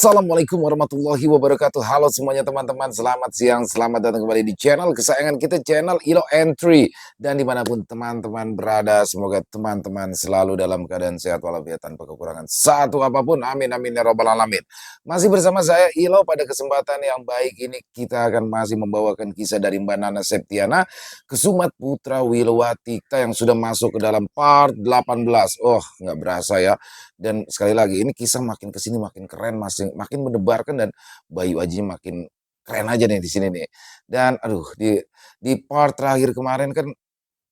Assalamualaikum warahmatullahi wabarakatuh. Halo semuanya teman-teman, selamat siang, selamat datang kembali di channel kesayangan kita, channel Ilo Entry. Dan dimanapun teman-teman berada, semoga teman-teman selalu dalam keadaan sehat walafiat tanpa kekurangan satu apapun. Amin amin ya robbal alamin. Masih bersama saya Ilo. Pada kesempatan yang baik ini kita akan masih membawakan kisah dari Mbak Nana Septiana, Kesumat Putra Wilwatikta yang sudah masuk ke dalam part 18. Oh, nggak berasa ya. Dan sekali lagi ini kisah makin kesini makin keren, makin mendebarkan, dan Bayu Aji makin keren aja nih di sini nih. Dan aduh, di part terakhir kemarin kan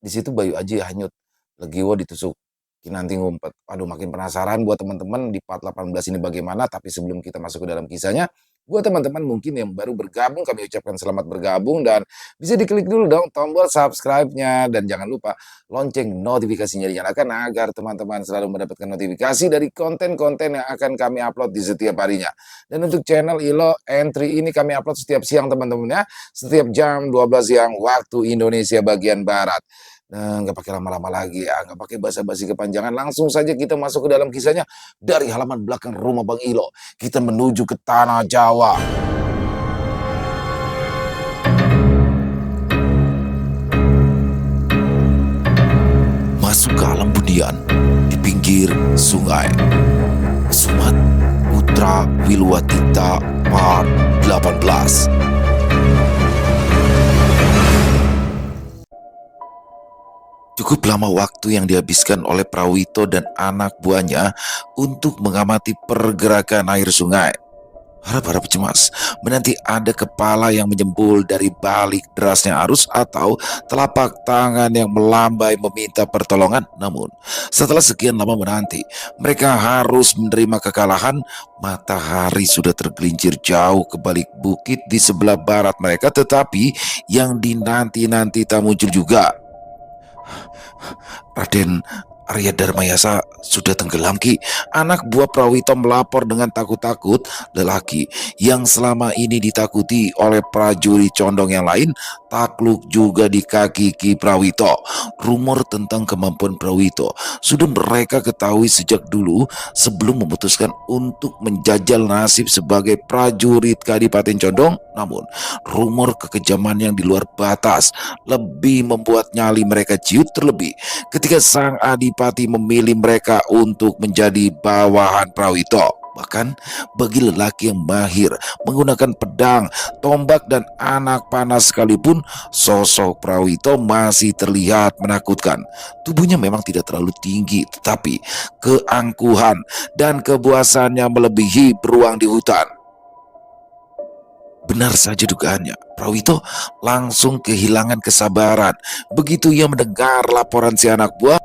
di situ Bayu Aji hanyut, Legiwo ditusuk, Kinanti ngumpet. Aduh, makin penasaran buat teman-teman di part 18 ini bagaimana. Tapi sebelum kita masuk ke dalam kisahnya, buat teman-teman mungkin yang baru bergabung, kami ucapkan selamat bergabung, dan bisa diklik dulu dong tombol subscribe-nya, dan jangan lupa lonceng notifikasinya dinyalakan agar teman-teman selalu mendapatkan notifikasi dari konten-konten yang akan kami upload di setiap harinya. Dan untuk channel Ilo Entry ini kami upload setiap siang teman-teman ya, setiap jam 12 siang waktu Indonesia bagian Barat. Nah, nggak pakai lama-lama lagi ya, nggak pakai basa-basi kepanjangan, langsung saja kita masuk ke dalam kisahnya. Dari halaman belakang rumah Bang Ilo, kita menuju ke tanah Jawa. Masuk ke alam budian di pinggir sungai. Kesumat Putra Wilwatikta part 18. Cukup lama waktu yang dihabiskan oleh Prawito dan anak buahnya untuk mengamati pergerakan air sungai. Harap-harap cemas menanti ada kepala yang menyembul dari balik derasnya arus atau telapak tangan yang melambai meminta pertolongan. Namun, setelah sekian lama menanti, mereka harus menerima kekalahan. Matahari sudah tergelincir jauh ke balik bukit di sebelah barat mereka, tetapi yang dinanti-nanti tak muncul juga. Raden Arya Darmayasa sudah tenggelam, Ki. Anak buah Prawito melapor dengan takut-takut. Lelaki yang selama ini ditakuti oleh prajurit condong yang lain takluk juga di kaki Ki Prawito. Rumor tentang kemampuan Prawito sudah mereka ketahui sejak dulu sebelum memutuskan untuk menjajal nasib sebagai prajurit Kadipaten Condong. Namun rumor kekejaman yang di luar batas lebih membuat nyali mereka ciut, terlebih ketika sang adipati memilih mereka untuk menjadi bawahan Prawito. Bahkan bagi lelaki yang mahir menggunakan pedang, tombak, dan anak panah sekalipun, sosok Prawito masih terlihat menakutkan. Tubuhnya memang tidak terlalu tinggi, tetapi keangkuhan dan kebuasannya melebihi beruang di hutan. Benar saja dugaannya, Prawito langsung kehilangan kesabaran begitu ia mendengar laporan si anak buah.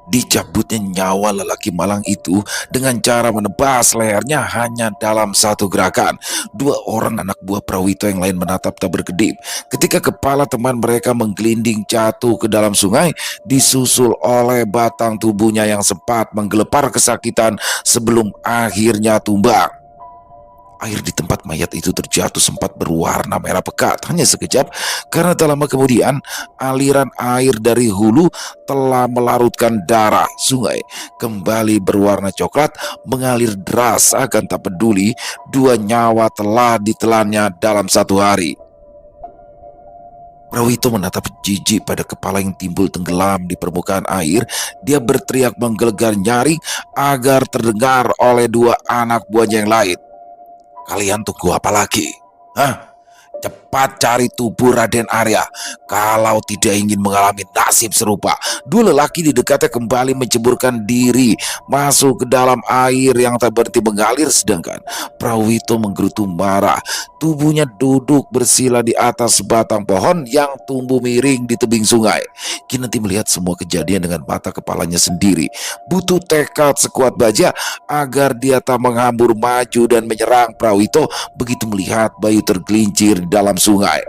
Dicabutnya nyawa lelaki malang itu dengan cara menebas lehernya hanya dalam satu gerakan. Dua orang anak buah Prawito yang lain menatap tak berkedip ketika kepala teman mereka menggelinding jatuh ke dalam sungai, disusul oleh batang tubuhnya yang sempat menggelepar kesakitan sebelum akhirnya tumbang. Air di tempat mayat itu terjatuh sempat berwarna merah pekat hanya sekejap, karena tak lama kemudian aliran air dari hulu telah melarutkan darah. Sungai kembali berwarna coklat mengalir deras, akan tak peduli dua nyawa telah ditelannya dalam satu hari. Prawito menatap jijik pada kepala yang timbul tenggelam di permukaan air. Dia berteriak menggelegar nyaring agar terdengar oleh dua anak buahnya yang lain. Kalian tunggu apa lagi? Hah? Cepat cari tubuh Raden Arya kalau tidak ingin mengalami nasib serupa. Dua lelaki di dekatnya kembali menceburkan diri masuk ke dalam air yang tak berhenti mengalir, sedangkan Prawito menggerutu marah. Tubuhnya duduk bersila di atas batang pohon yang tumbuh miring di tebing sungai. Kinanti melihat semua kejadian dengan mata kepalanya sendiri. Butuh tekad sekuat baja agar dia tak menghambur maju dan menyerang Prawito begitu melihat Bayu tergelincir di dalam sungai.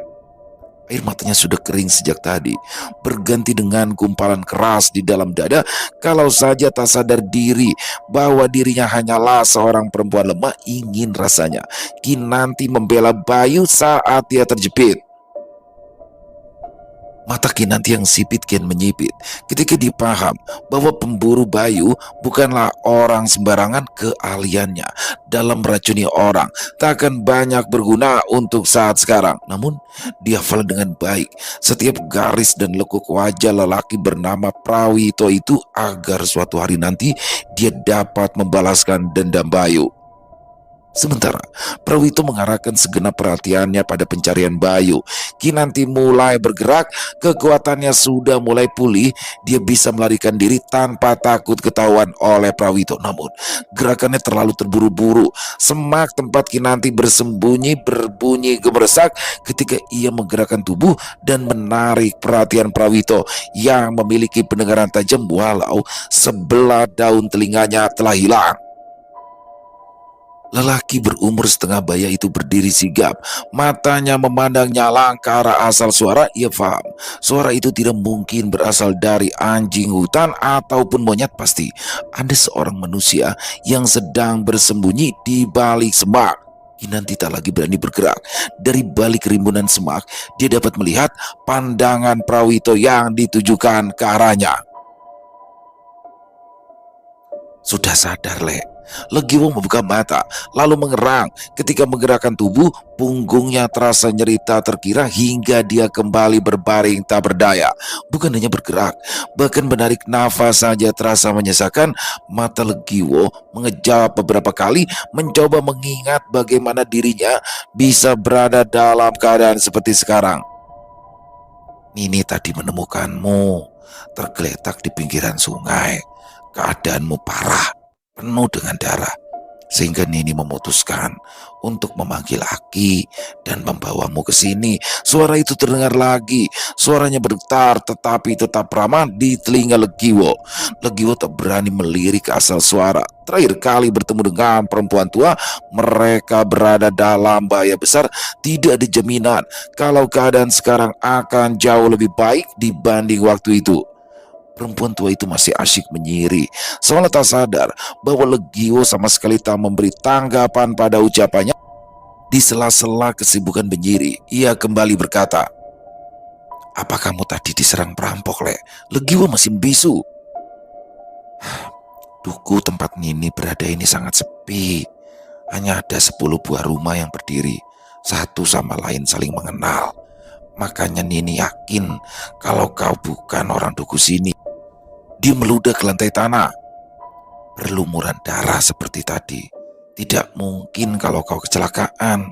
Air matanya sudah kering sejak tadi, berganti dengan gumpalan keras di dalam dada. Kalau saja tak sadar diri bahwa dirinya hanyalah seorang perempuan lemah, ingin rasanya Kinanti membela Bayu saat dia terjepit. Mata Kinanti yang sipit kian menyipit ketika dia paham bahwa pemburu Bayu bukanlah orang sembarangan. Keahliannya dalam meracuni orang tak akan banyak berguna untuk saat sekarang. Namun dia hafal dengan baik setiap garis dan lekuk wajah lelaki bernama Prawito itu agar suatu hari nanti dia dapat membalaskan dendam Bayu. Sementara Prawito mengarahkan segenap perhatiannya pada pencarian Bayu, Kinanti mulai bergerak, kekuatannya sudah mulai pulih, dia bisa melarikan diri tanpa takut ketahuan oleh Prawito. Namun gerakannya terlalu terburu-buru, semak tempat Kinanti bersembunyi berbunyi gemeresak ketika ia menggerakkan tubuh dan menarik perhatian Prawito yang memiliki pendengaran tajam walau sebelah daun telinganya telah hilang. Lelaki berumur setengah baya itu berdiri sigap, matanya memandang nyalang ke arah asal suara. Ia paham, suara itu tidak mungkin berasal dari anjing hutan ataupun monyet. Pasti ada seorang manusia yang sedang bersembunyi di balik semak. Kinanti tak lagi berani bergerak. Dari balik rimbunan semak, dia dapat melihat pandangan Prawito yang ditujukan ke arahnya. Sudah sadar, Lek? Legiwo membuka mata, lalu mengerang. Ketika menggerakkan tubuh, punggungnya terasa nyeri tak terkira hingga dia kembali berbaring tak berdaya. Bukan hanya bergerak, bahkan menarik nafas saja terasa menyesakan. Mata Legiwo mengejap beberapa kali, mencoba mengingat bagaimana dirinya bisa berada dalam keadaan seperti sekarang. Nini tadi menemukanmu tergeletak di pinggiran sungai. Keadaanmu parah, penuh dengan darah, sehingga Nini memutuskan untuk memanggil Aki dan membawamu ke sini. Suara itu terdengar lagi, suaranya bergetar tetapi tetap ramah di telinga Legiwo. Legiwo tak berani melirik ke asal suara. Terakhir kali bertemu dengan perempuan tua, mereka berada dalam bahaya besar. Tidak ada jaminan kalau keadaan sekarang akan jauh lebih baik dibanding waktu itu. Perempuan tua itu masih asyik menyiri, seolah tak sadar bahwa Legiwo sama sekali tak memberi tanggapan pada ucapannya. Di sela-sela kesibukan menyiri, ia kembali berkata, "Apa kamu tadi diserang perampok, Lek?" Legiwo masih membisu. "Duku tempat Nini berada ini sangat sepi. Hanya ada 10 buah rumah yang berdiri, satu sama lain saling mengenal. Makanya Nini yakin kalau kau bukan orang duku sini." Dia meludah ke lantai tanah. "Berlumuran darah seperti tadi. Tidak mungkin kalau kau kecelakaan.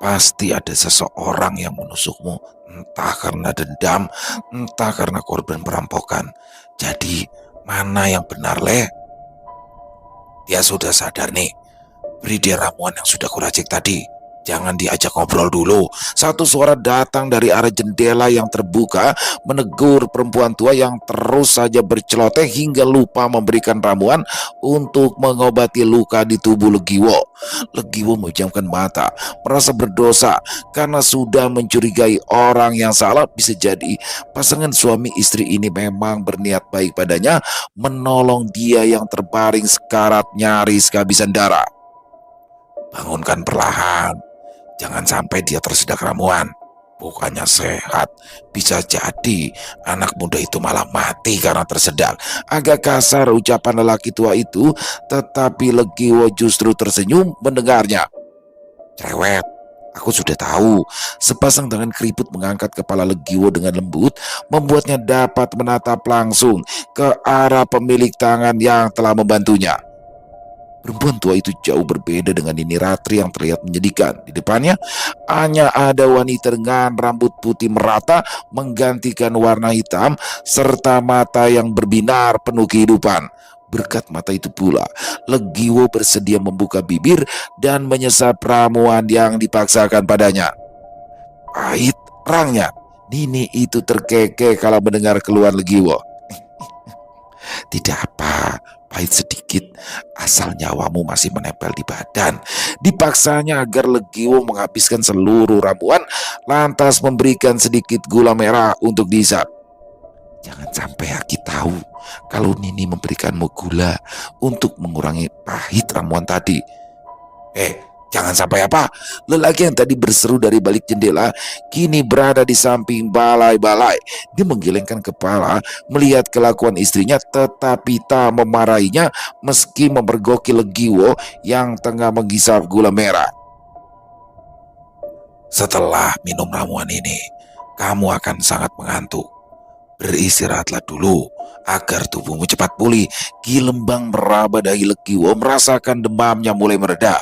Pasti ada seseorang yang menusukmu, entah karena dendam, entah karena korban perampokan. Jadi, mana yang benar, Le?" "Dia sudah sadar nih. Beri dia ramuan yang sudah kuracik tadi. Jangan diajak ngobrol dulu." Satu suara datang dari arah jendela yang terbuka, menegur perempuan tua yang terus saja berceloteh hingga lupa memberikan ramuan untuk mengobati luka di tubuh Legiwo. Legiwo memejamkan mata, merasa berdosa karena sudah mencurigai orang yang salah. Bisa jadi pasangan suami istri ini memang berniat baik padanya, menolong dia yang terbaring sekarat nyaris kehabisan darah. "Bangunkan perlahan. Jangan sampai dia tersedak ramuan. Bukannya sehat, bisa jadi anak muda itu malah mati karena tersedak." Agak kasar ucapan lelaki tua itu, tetapi Legiwo justru tersenyum mendengarnya. "Cerewet, aku sudah tahu." Sepasang tangan keriput mengangkat kepala Legiwo dengan lembut, membuatnya dapat menatap langsung ke arah pemilik tangan yang telah membantunya. Perempuan tua itu jauh berbeda dengan Nini Ratri yang terlihat menyedihkan. Di depannya hanya ada wanita dengan rambut putih merata menggantikan warna hitam serta mata yang berbinar penuh kehidupan. Berkat mata itu pula, Legiwo bersedia membuka bibir dan menyesap ramuan yang dipaksakan padanya. Pahit rangnya. Nini itu terkekeh kalau mendengar keluhan Legiwo. "Tidak apa, pahit sedikit, asal nyawamu masih menempel di badan." Dipaksanya agar Legiwo menghabiskan seluruh ramuan, lantas memberikan sedikit gula merah untuk dihisap. "Jangan sampai Aki tahu kalau Nini memberikanmu gula untuk mengurangi pahit ramuan tadi." Jangan sampai apa? Lelaki yang tadi berseru dari balik jendela kini berada di samping balai-balai. Dia menggelengkan kepala melihat kelakuan istrinya tetapi tak memarahinya meski memergoki Legiwo yang tengah menghisap gula merah. Setelah minum ramuan ini, kamu akan sangat mengantuk. Beristirahatlah dulu agar tubuhmu cepat pulih. Ki Lembang meraba dahi Legiwo merasakan demamnya mulai mereda.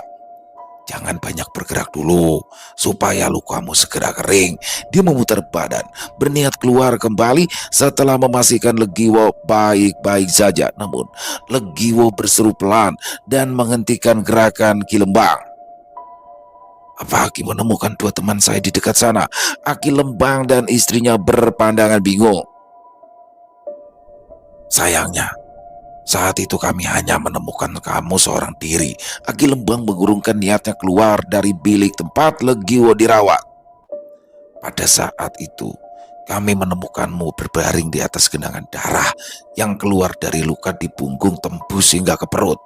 Jangan banyak bergerak dulu, supaya lukamu segera kering. Dia memutar badan, berniat keluar kembali setelah memastikan Legiwo baik-baik saja. Namun, Legiwo berseru pelan dan menghentikan gerakan Ki Lembang. Apa Aki menemukan dua teman saya di dekat sana? Aki Lembang dan istrinya berpandangan bingung. Sayangnya, saat itu kami hanya menemukan kamu seorang diri. Aki Lembang mengurungkan niatnya keluar dari bilik tempat Legiwo dirawat. Pada saat itu, kami menemukanmu berbaring di atas genangan darah yang keluar dari luka di punggung tembus hingga ke perut.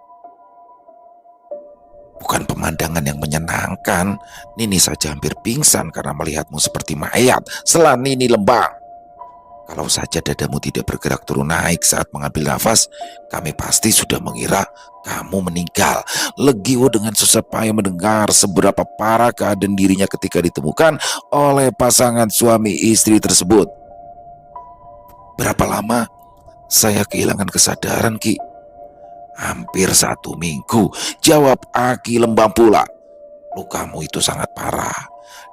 Bukan pemandangan yang menyenangkan. Nini saja hampir pingsan karena melihatmu seperti mayat, sela Nini Lembang. Kalau saja dadamu tidak bergerak turun naik saat mengambil nafas, kami pasti sudah mengira kamu meninggal. Legiwo dengan susah payah mendengar seberapa parah keadaan dirinya ketika ditemukan oleh pasangan suami istri tersebut. Berapa lama saya kehilangan kesadaran, Ki? Hampir 1 minggu, jawab Aki Lembang pula. Lukamu itu sangat parah,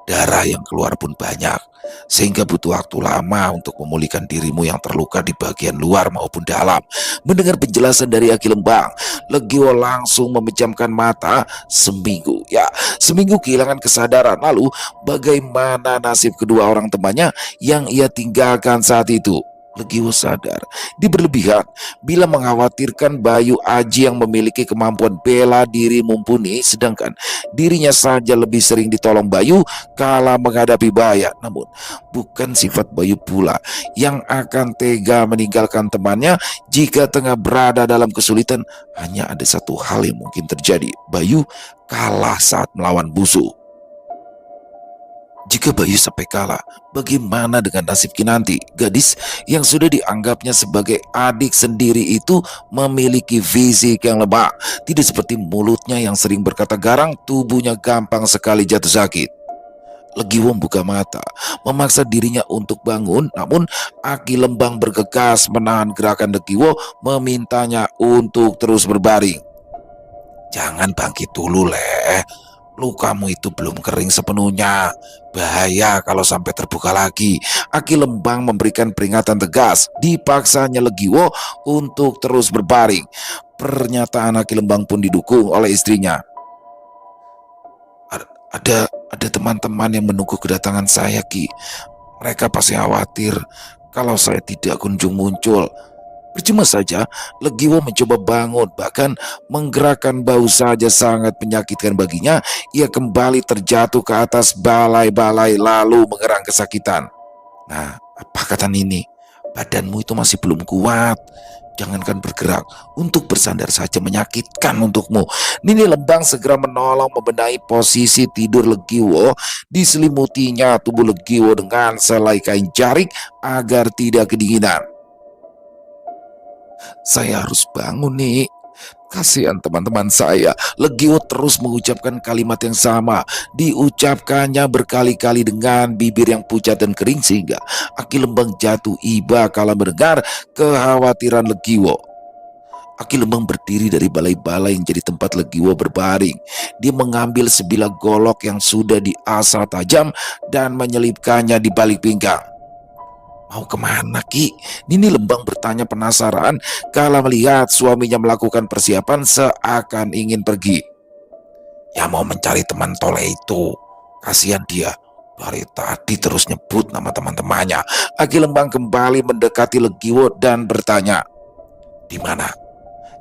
darah yang keluar pun banyak, sehingga butuh waktu lama untuk memulihkan dirimu yang terluka di bagian luar maupun dalam. Mendengar penjelasan dari Aki Lembang, Legiwo langsung memejamkan mata. Seminggu kehilangan kesadaran. Lalu bagaimana nasib kedua orang temannya yang ia tinggalkan saat itu? Legiwo sadar dia berlebihan bila mengkhawatirkan Bayu Aji yang memiliki kemampuan bela diri mumpuni, sedangkan dirinya saja lebih sering ditolong Bayu kala menghadapi bahaya. Namun bukan sifat Bayu pula yang akan tega meninggalkan temannya jika tengah berada dalam kesulitan. Hanya ada satu hal yang mungkin terjadi: Bayu kalah saat melawan Busu. Jika Bayu sampai kalah, bagaimana dengan nasib Kinanti? Gadis yang sudah dianggapnya sebagai adik sendiri itu memiliki fisik yang lemah. Tidak seperti mulutnya yang sering berkata garang, tubuhnya gampang sekali jatuh sakit. Legiwo membuka mata, memaksa dirinya untuk bangun, namun Aki Lembang bergegas menahan gerakan Legiwo, memintanya untuk terus berbaring. Jangan bangkit dulu, Leh. Lukamu itu belum kering sepenuhnya. Bahaya kalau sampai terbuka lagi. Aki Lembang memberikan peringatan tegas. Dipaksanya Legiwo untuk terus berbaring. Pernyataan Aki Lembang pun didukung oleh istrinya. Ada teman-teman yang menunggu kedatangan saya, Ki. Mereka pasti khawatir kalau saya tidak kunjung muncul. Percuma saja Legiwo mencoba bangun, bahkan menggerakkan bahu saja sangat menyakitkan baginya. Ia kembali terjatuh ke atas balai-balai lalu mengerang kesakitan. Nah, apa kata Nini? Badanmu itu masih belum kuat. Jangankan bergerak, untuk bersandar saja menyakitkan untukmu. Nini Lembang segera menolong membenahi posisi tidur Legiwo. Diselimutinya tubuh Legiwo dengan selai kain jarik agar tidak kedinginan. Saya harus bangun nih. Kasihan teman-teman saya. Legiwo terus mengucapkan kalimat yang sama. Diucapkannya berkali-kali dengan bibir yang pucat dan kering sehingga Aki Lembang jatuh iba kala mendengar kekhawatiran Legiwo. Aki Lembang berdiri dari balai-balai yang jadi tempat Legiwo berbaring. Dia mengambil sebilah golok yang sudah diasah tajam dan menyelipkannya di balik pinggang. Mau kemana, Ki? Nini Lembang bertanya penasaran kala melihat suaminya melakukan persiapan seakan ingin pergi. Ya mau mencari teman tole itu. Kasihan dia. Dari tadi terus nyebut nama teman-temannya. Aki Lembang kembali mendekati Legiwo dan bertanya. Di mana?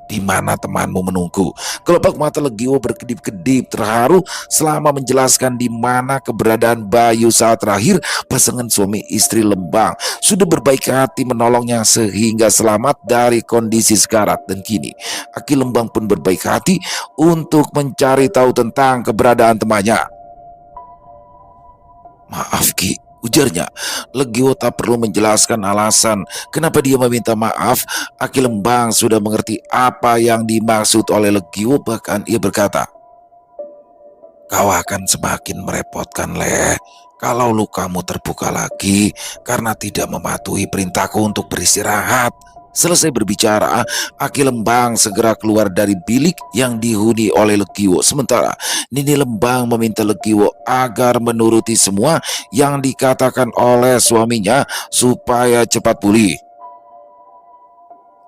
di mana temanmu menunggu. Kelopak mata Legio berkedip-kedip terharu selama menjelaskan di mana keberadaan Bayu saat terakhir pasangan suami istri Lembang sudah berbaik hati menolongnya sehingga selamat dari kondisi sekarat. Dan kini Aki Lembang pun berbaik hati untuk mencari tahu tentang keberadaan temannya. "Maaf Ki," ujarnya. Legio tak perlu menjelaskan alasan kenapa dia meminta maaf. Aki Lembang sudah mengerti apa yang dimaksud oleh Legio, bahkan ia berkata, "Kau akan semakin merepotkan, Le, kalau lukamu terbuka lagi karena tidak mematuhi perintahku untuk beristirahat." Selesai berbicara, Aki Lembang segera keluar dari bilik yang dihuni oleh Legio. Sementara Nini Lembang meminta Legio agar menuruti semua yang dikatakan oleh suaminya supaya cepat pulih.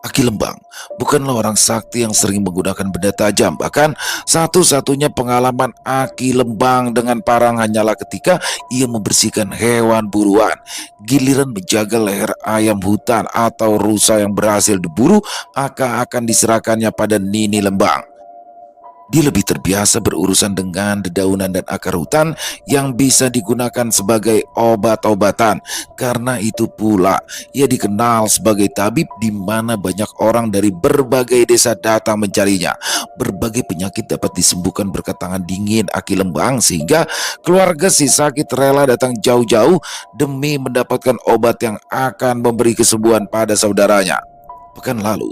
Aki Lembang bukanlah orang sakti yang sering menggunakan benda tajam. Bahkan satu-satunya pengalaman Aki Lembang dengan parang hanyalah ketika ia membersihkan hewan buruan. Giliran menjaga leher ayam hutan atau rusa yang berhasil diburu, maka akan diserahkannya pada Nini Lembang. Dia lebih terbiasa berurusan dengan dedaunan dan akar hutan yang bisa digunakan sebagai obat-obatan. Karena itu pula ia dikenal sebagai tabib, di mana banyak orang dari berbagai desa datang mencarinya. Berbagai penyakit dapat disembuhkan berkat tangan dingin Aki Lembang, sehingga keluarga si sakit rela datang jauh-jauh demi mendapatkan obat yang akan memberi kesembuhan pada saudaranya. Pekan lalu,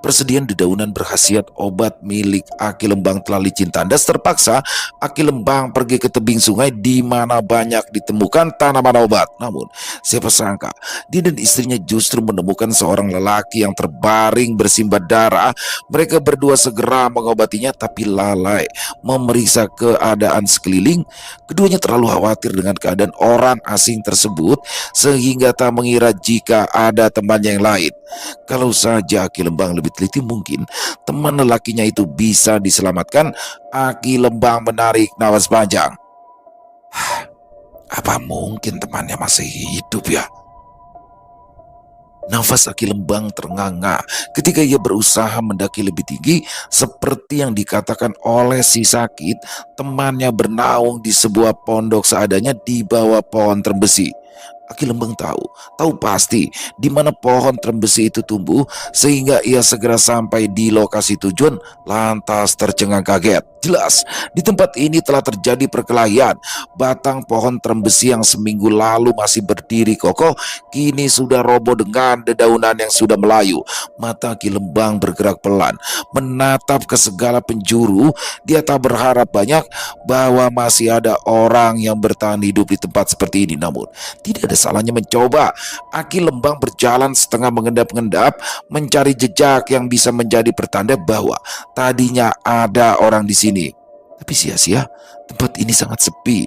persediaan dedaunan berkhasiat obat milik Aki Lembang telah licin tandas. Terpaksa Aki Lembang pergi ke tebing sungai di mana banyak ditemukan tanaman obat. Namun, siapa sangka dia dan istrinya justru menemukan seorang lelaki yang terbaring bersimbat darah. Mereka berdua segera mengobatinya, tapi lalai memeriksa keadaan sekeliling. Keduanya terlalu khawatir dengan keadaan orang asing tersebut sehingga tak mengira jika ada temannya yang lain. Kalau saja Aki Lembang lebih teliti, mungkin teman lelakinya itu bisa diselamatkan. Aki Lembang menarik napas panjang. Apa mungkin temannya masih hidup ya? Nafas Aki Lembang ternganga ketika ia berusaha mendaki lebih tinggi. Seperti yang dikatakan oleh si sakit, temannya bernaung di sebuah pondok seadanya di bawah pohon trembesi. Aki Lembang tahu pasti di mana pohon trembesi itu tumbuh, sehingga ia segera sampai di lokasi tujuan lantas tercengang kaget. Jelas, di tempat ini telah terjadi perkelahian. Batang pohon trembesi yang seminggu lalu masih berdiri kokoh, kini sudah roboh dengan dedaunan yang sudah melayu. Mata Aki Lembang bergerak pelan, menatap ke segala penjuru. Dia tak berharap banyak bahwa masih ada orang yang bertahan hidup di tempat seperti ini. Namun, tidak ada salahnya mencoba. Aki Lembang berjalan setengah mengendap-endap, mencari jejak yang bisa menjadi pertanda bahwa tadinya ada orang di sini. Tapi sia-sia, tempat ini sangat sepi.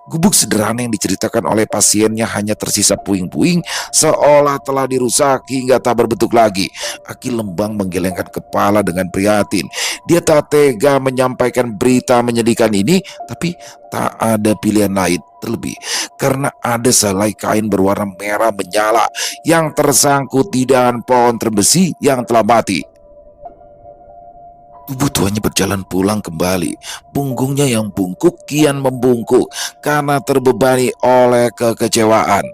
Gubuk sederhana yang diceritakan oleh pasiennya hanya tersisa puing-puing, seolah telah dirusak hingga tak berbentuk lagi. Aki Lembang menggelengkan kepala dengan prihatin. Dia tak tega menyampaikan berita menyedihkan ini, tapi tak ada pilihan lain. Terlebih karena ada selai kain berwarna merah menyala yang tersangkut di dahan pohon trembesi yang telah mati. Tubuh tuanya berjalan pulang kembali. Punggungnya yang bungkuk kian membungkuk karena terbebani oleh kekecewaan.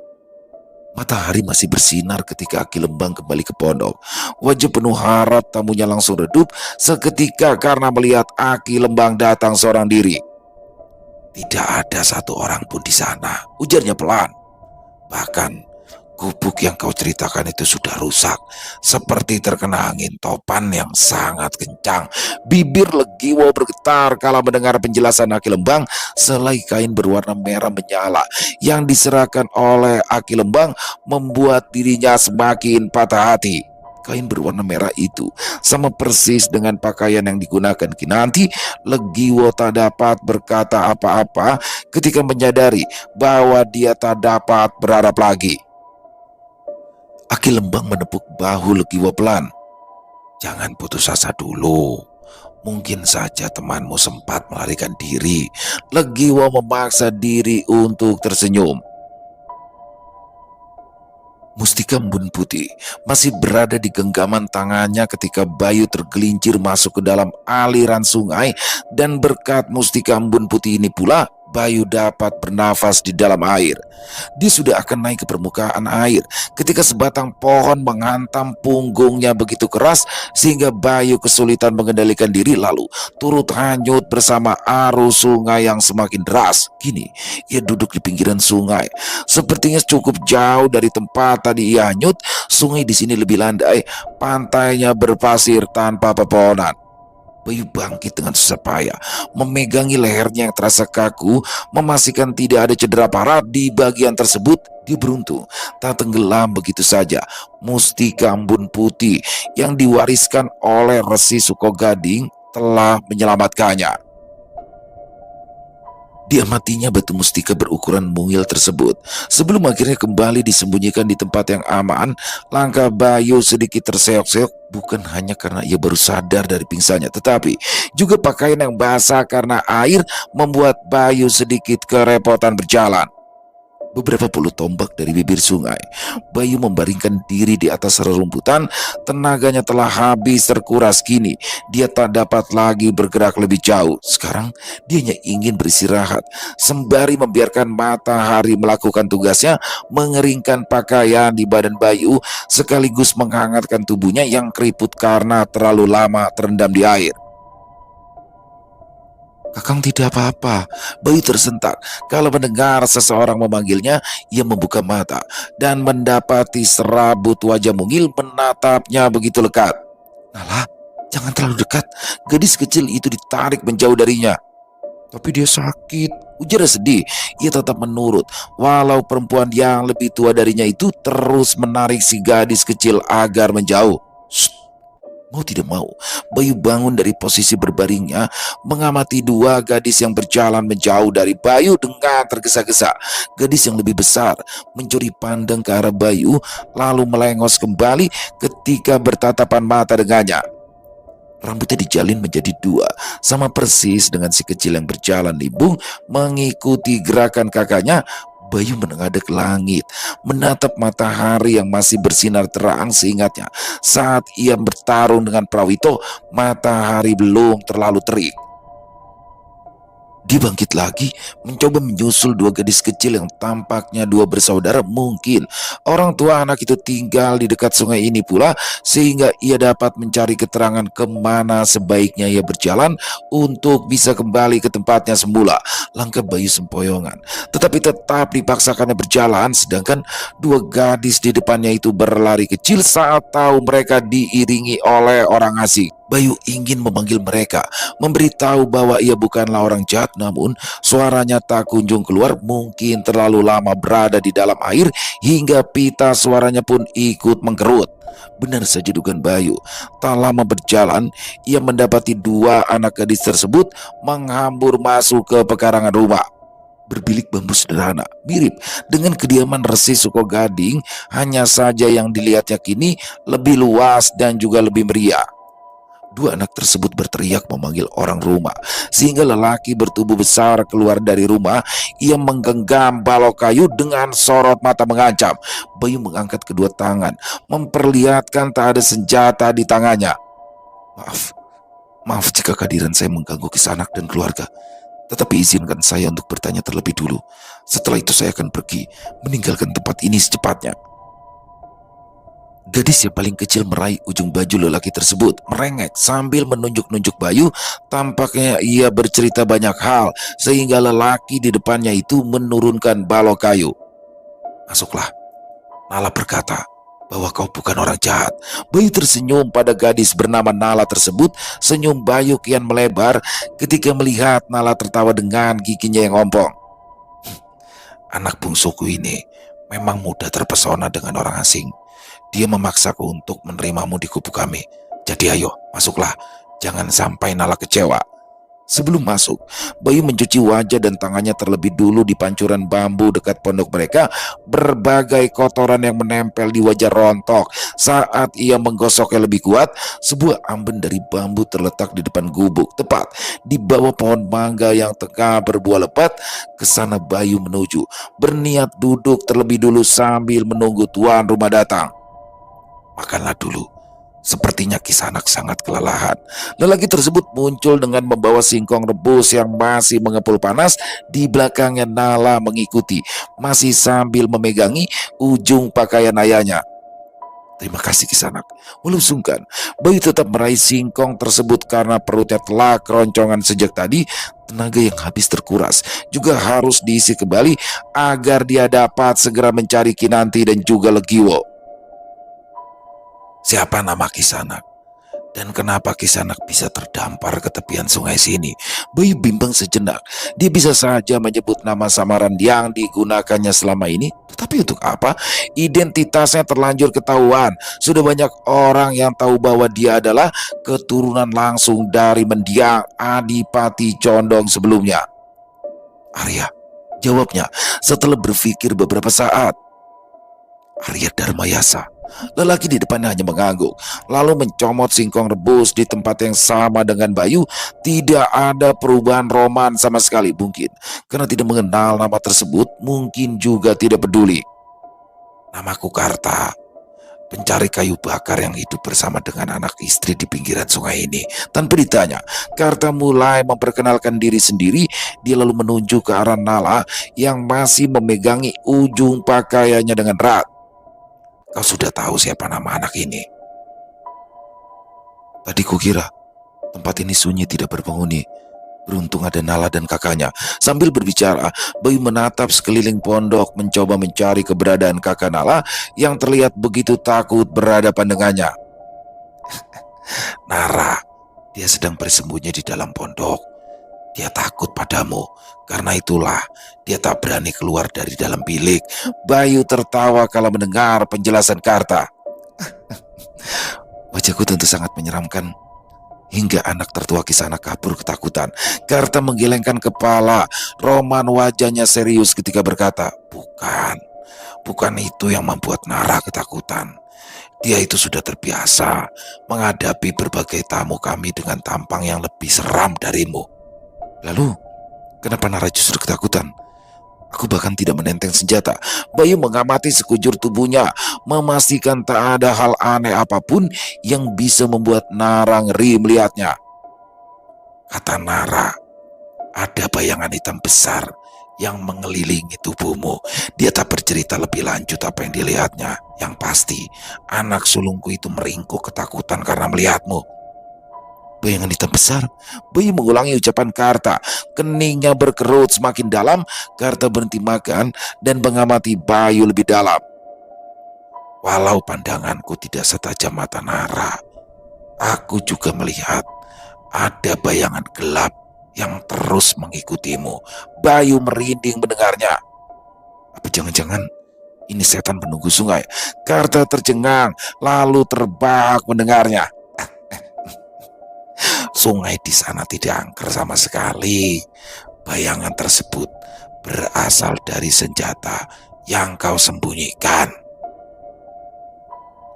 Matahari masih bersinar ketika Aki Lembang kembali ke pondok. Wajah penuh harap tamunya langsung redup seketika karena melihat Aki Lembang datang seorang diri. "Tidak ada satu orang pun di sana," ujarnya pelan. "Bahkan gubuk yang kau ceritakan itu sudah rusak, seperti terkena angin topan yang sangat kencang." Bibir Legio bergetar kala mendengar penjelasan Aki Lembang. Selai kain berwarna merah menyala yang diserahkan oleh Aki Lembang membuat dirinya semakin patah hati. Kain berwarna merah itu sama persis dengan pakaian yang digunakan Kinanti. Legio tak dapat berkata apa-apa ketika menyadari bahwa dia tak dapat berharap lagi. Aki Lembang menepuk bahu Legio pelan. "Jangan putus asa dulu. Mungkin saja temanmu sempat melarikan diri." Legio memaksa diri untuk tersenyum. Mustika Embun Putih masih berada di genggaman tangannya ketika Bayu tergelincir masuk ke dalam aliran sungai, dan berkat Mustika Embun Putih ini pula Bayu dapat bernafas di dalam air. Dia sudah akan naik ke permukaan air ketika sebatang pohon menghantam punggungnya begitu keras sehingga Bayu kesulitan mengendalikan diri, lalu turut hanyut bersama arus sungai yang semakin deras. Kini ia duduk di pinggiran sungai. Sepertinya cukup jauh dari tempat tadi ia hanyut. Sungai di sini lebih landai, pantainya berpasir tanpa pepohonan. Bayu bangkit dengan susah payah, memegangi lehernya yang terasa kaku, memastikan tidak ada cedera parah di bagian tersebut. Dia beruntung tak tenggelam begitu saja. Mustika Embun Putih yang diwariskan oleh Resi Sukogading telah menyelamatkannya. Diamatinya batu mustika berukuran mungil tersebut. Sebelum akhirnya kembali disembunyikan di tempat yang aman, langkah Bayu sedikit terseok-seok, bukan hanya karena ia baru sadar dari pingsannya, tetapi juga pakaian yang basah karena air membuat Bayu sedikit kerepotan berjalan. Beberapa puluh tombak dari bibir sungai, Bayu membaringkan diri di atas rerumputan. Tenaganya telah habis terkuras. Kini dia tak dapat lagi bergerak lebih jauh. Sekarang dia hanya ingin beristirahat, sembari membiarkan matahari melakukan tugasnya, mengeringkan pakaian di badan Bayu, sekaligus menghangatkan tubuhnya yang keriput karena terlalu lama terendam di air. "Kakang tidak apa-apa." Bayu tersentak kalau mendengar seseorang memanggilnya. Ia membuka mata dan mendapati serabut wajah mungil menatapnya begitu lekat. "Nala, jangan terlalu dekat." Gadis kecil itu ditarik menjauh darinya. "Tapi dia sakit," ujar sedih. Ia tetap menurut, walau perempuan yang lebih tua darinya itu terus menarik si gadis kecil agar menjauh. "Shh." Mau tidak mau, Bayu bangun dari posisi berbaringnya, mengamati dua gadis yang berjalan menjauh dari Bayu dengan tergesa-gesa. Gadis yang lebih besar mencuri pandang ke arah Bayu, lalu melengos kembali ketika bertatapan mata dengannya. Rambutnya dijalin menjadi dua, sama persis dengan si kecil yang berjalan limbung mengikuti gerakan kakaknya. Bayu menengadah ke langit, menatap matahari yang masih bersinar terang. Seingatnya, saat ia bertarung dengan Prawito, matahari belum terlalu terik. Dia bangkit lagi, mencoba menyusul dua gadis kecil yang tampaknya dua bersaudara. Mungkin orang tua anak itu tinggal di dekat sungai ini pula, sehingga ia dapat mencari keterangan kemana sebaiknya ia berjalan untuk bisa kembali ke tempatnya semula. Langkah Bayu sempoyongan, tetapi tetap dipaksakannya berjalan, sedangkan dua gadis di depannya itu berlari kecil saat tahu mereka diiringi oleh orang asing. Bayu ingin memanggil mereka, memberitahu bahwa ia bukanlah orang jahat, namun suaranya tak kunjung keluar. Mungkin terlalu lama berada di dalam air hingga pita suaranya pun ikut mengkerut. Benar saja dugaan Bayu. Tak lama berjalan, ia mendapati dua anak gadis tersebut menghambur masuk ke pekarangan rumah. Berbilik bambu sederhana, mirip dengan kediaman Resi Sukogading, hanya saja yang dilihatnya kini lebih luas dan juga lebih meriah. Dua anak tersebut berteriak memanggil orang rumah, sehingga lelaki bertubuh besar keluar dari rumah. Ia menggenggam balok kayu dengan sorot mata mengancam. Bayu mengangkat kedua tangan, memperlihatkan tak ada senjata di tangannya. Maaf, maaf jika kehadiran saya mengganggu kisah anak dan keluarga. Tetapi izinkan saya untuk bertanya terlebih dulu. Setelah itu saya akan pergi, meninggalkan tempat ini secepatnya." Gadis yang paling kecil meraih ujung baju lelaki tersebut, merengek sambil menunjuk-nunjuk Bayu. Tampaknya ia bercerita banyak hal, sehingga lelaki di depannya itu menurunkan balok kayu. "Masuklah," Nala berkata, "bahwa kau bukan orang jahat." Bayu tersenyum pada gadis bernama Nala tersebut. Senyum Bayu kian melebar ketika melihat Nala tertawa dengan giginya yang ompong. "Anak bungsuku ini memang mudah terpesona dengan orang asing. Dia memaksaku untuk menerimamu di kubu kami. Jadi ayo, masuklah. Jangan sampai Nala kecewa." Sebelum masuk, Bayu mencuci wajah dan tangannya terlebih dulu di pancuran bambu dekat pondok mereka. Berbagai kotoran yang menempel di wajah rontok. Saat ia menggosoknya lebih kuat, sebuah amben dari bambu terletak di depan gubuk, tepat di bawah pohon mangga yang tengah berbuah lebat. Ke sana Bayu menuju, berniat duduk terlebih dulu sambil menunggu tuan rumah datang. Makanlah dulu. Sepertinya Kisanak sangat kelelahan. Lelaki tersebut muncul dengan membawa singkong rebus yang masih mengepul panas. Di belakangnya Nala mengikuti, masih sambil memegangi ujung pakaian ayahnya. Terima kasih Kisanak. Walau sungkan, Bayu tetap meraih singkong tersebut karena perutnya telah keroncongan sejak tadi. Tenaga yang habis terkuras juga harus diisi kembali agar dia dapat segera mencari Kinanti dan juga Legiwo. Siapa nama Kisanak? Dan kenapa Kisanak bisa terdampar ke tepian sungai sini? Bayu bimbang sejenak. Dia bisa saja menyebut nama samaran yang digunakannya selama ini. Tetapi untuk apa? Identitasnya terlanjur ketahuan. Sudah banyak orang yang tahu bahwa dia adalah keturunan langsung dari mendiang Adipati Condong sebelumnya. Arya, jawabnya setelah berpikir beberapa saat. Arya Darmayasa. Lelaki di depannya hanya mengangguk, lalu mencomot singkong rebus di tempat yang sama dengan Bayu. Tidak ada perubahan roman sama sekali. Mungkin karena tidak mengenal nama tersebut, mungkin juga tidak peduli. Namaku Karta, pencari kayu bakar yang hidup bersama dengan anak istri di pinggiran sungai ini. Tanpa ditanya, Karta mulai memperkenalkan diri sendiri. Dia lalu menunjuk ke arah Nala yang masih memegangi ujung pakaiannya dengan erat. Kau sudah tahu siapa nama anak ini? Tadi kukira tempat ini sunyi tidak berpenghuni. Beruntung ada Nala dan kakaknya. Sambil berbicara, Bayu menatap sekeliling pondok mencoba mencari keberadaan kakak Nala yang terlihat begitu takut berhadapan dengannya. Nara, dia sedang bersembunyi di dalam pondok. Dia takut padamu, karena itulah dia tak berani keluar dari dalam bilik. Bayu tertawa kala mendengar penjelasan Karta. Wajahku tentu sangat menyeramkan. Hingga anak tertua Kisanak kabur ketakutan. Karta menggelengkan kepala. Roman wajahnya serius ketika berkata, bukan itu yang membuat Nara ketakutan. Dia itu sudah terbiasa menghadapi berbagai tamu kami dengan tampang yang lebih seram darimu. Lalu, kenapa Nara justru ketakutan? Aku bahkan tidak menenteng senjata. Bayu mengamati sekujur tubuhnya, memastikan tak ada hal aneh apapun yang bisa membuat Nara ngeri melihatnya. Kata Nara, ada bayangan hitam besar yang mengelilingi tubuhmu. Dia tak bercerita lebih lanjut apa yang dilihatnya. Yang pasti, anak sulungku itu meringkuk ketakutan karena melihatmu. Bayangan hitam besar. Bayu mengulangi ucapan Karta. Keningnya berkerut semakin dalam. Karta berhenti makan dan mengamati Bayu lebih dalam. Walau pandanganku tidak setajam mata Nara, aku juga melihat ada bayangan gelap yang terus mengikutimu. Bayu merinding mendengarnya. Apa jangan-jangan ini setan penunggu sungai? Karta tercengang lalu terbahak mendengarnya. Sungai di sana tidak angker sama sekali. Bayangan tersebut berasal dari senjata yang kau sembunyikan.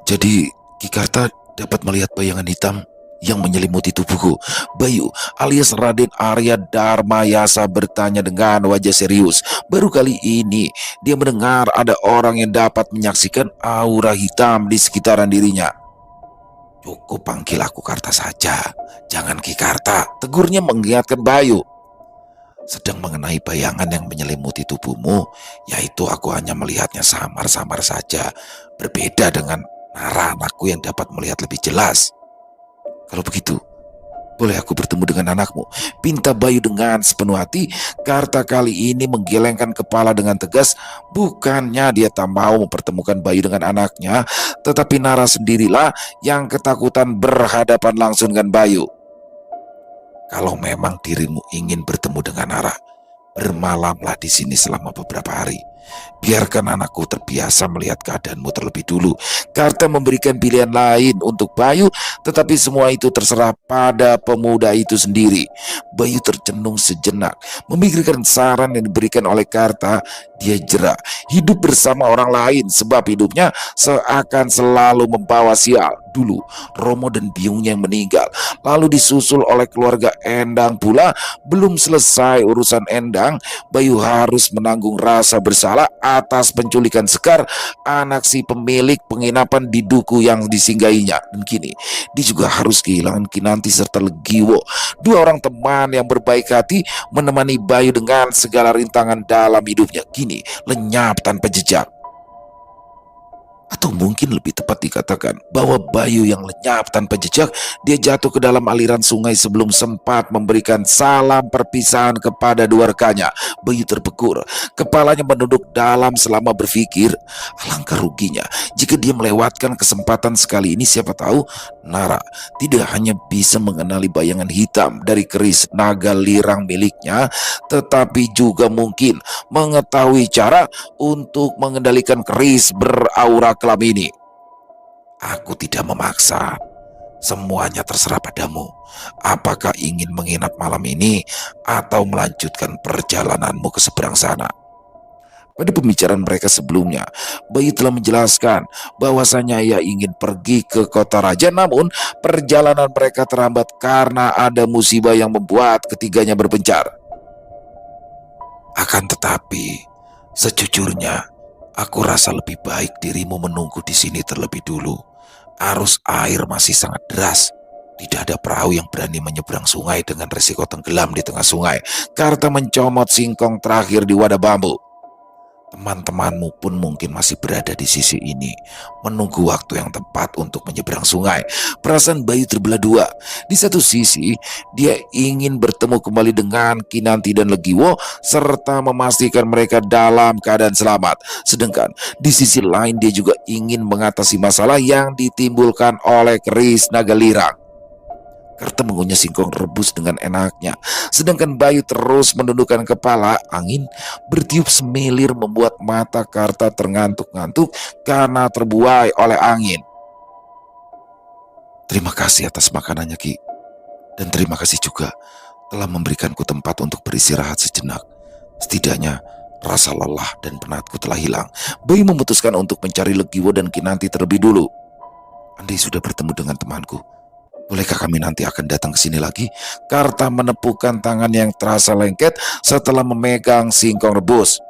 Jadi Ki Karta dapat melihat bayangan hitam yang menyelimuti tubuhku. Bayu alias Raden Arya Darmayasa bertanya dengan wajah serius. Baru kali ini dia mendengar ada orang yang dapat menyaksikan aura hitam di sekitaran dirinya. Cukup panggil aku Karta saja, jangan Ki Karta, tegurnya mengingatkan Bayu. Sedang mengenai bayangan yang menyelimuti tubuhmu, yaitu aku hanya melihatnya samar-samar saja, berbeda dengan Nara anakku yang dapat melihat lebih jelas. Kalau begitu, boleh aku bertemu dengan anakmu? Pinta Bayu dengan sepenuh hati. Karta kali ini menggelengkan kepala dengan tegas. Bukannya dia tak mau mempertemukan Bayu dengan anaknya, tetapi Nara sendirilah yang ketakutan berhadapan langsung dengan Bayu. Kalau memang dirimu ingin bertemu dengan Nara, bermalamlah di sini selama beberapa hari. Biarkan anakku terbiasa melihat keadaanmu terlebih dulu. Karta memberikan pilihan lain untuk Bayu, tetapi semua itu terserah pada pemuda itu sendiri. Bayu tercenung sejenak, memikirkan saran yang diberikan oleh Karta. Dia jera, hidup bersama orang lain sebab hidupnya seakan selalu membawa sial. Dulu Romo dan biungnya yang meninggal, lalu disusul oleh keluarga Endang pula. Belum selesai urusan Endang, Bayu harus menanggung rasa bersalah atas penculikan Sekar, anak si pemilik penginapan di duku yang disinggahinya. Dan kini dia juga harus kehilangan Kinanti serta Legiwo, dua orang teman yang berbaik hati menemani Bayu dengan segala rintangan dalam hidupnya. Kini lenyap tanpa jejak. Atau mungkin lebih tepat dikatakan bahwa Bayu yang lenyap tanpa jejak, dia jatuh ke dalam aliran sungai sebelum sempat memberikan salam perpisahan kepada dua rekannya. Bayu terpekur, kepalanya menunduk dalam selama berpikir, alangkah ruginya jika dia melewatkan kesempatan sekali ini. Siapa tahu Nara tidak hanya bisa mengenali bayangan hitam dari keris naga lirang miliknya, tetapi juga mungkin mengetahui cara untuk mengendalikan keris beraura kelam ini. Aku tidak memaksa, semuanya terserah padamu. Apakah ingin menginap malam ini atau melanjutkan perjalananmu ke seberang sana? Pada pembicaraan mereka sebelumnya, Bayu telah menjelaskan bahwasanya ia ingin pergi ke kota raja, namun perjalanan mereka terhambat karena ada musibah yang membuat ketiganya berpencar. Akan tetapi, sejujurnya, aku rasa lebih baik dirimu menunggu di sini terlebih dulu. Arus air masih sangat deras. Tidak ada perahu yang berani menyeberang sungai dengan resiko tenggelam di tengah sungai. Karta mencomot singkong terakhir di wadah bambu. Teman-temanmu pun mungkin masih berada di sisi ini, menunggu waktu yang tepat untuk menyeberang sungai. Perasaan Bayu terbelah dua. Di satu sisi, dia ingin bertemu kembali dengan Kinanti dan Legiwo, serta memastikan mereka dalam keadaan selamat. Sedangkan di sisi lain, dia juga ingin mengatasi masalah yang ditimbulkan oleh keris naga lirang. Karta mengunyah singkong rebus dengan enaknya, sedangkan Bayu terus menundukkan kepala. Angin bertiup semilir membuat mata Karta terngantuk-ngantuk karena terbuai oleh angin. Terima kasih atas makanannya, Ki. Dan terima kasih juga telah memberikanku tempat untuk beristirahat sejenak. Setidaknya rasa lelah dan penatku telah hilang. Bayu memutuskan untuk mencari Legiwo dan Kinanti terlebih dulu. Andai sudah bertemu dengan temanku, bolehkah kami nanti akan datang ke sini lagi? Karta menepukkan tangan yang terasa lengket setelah memegang singkong rebus.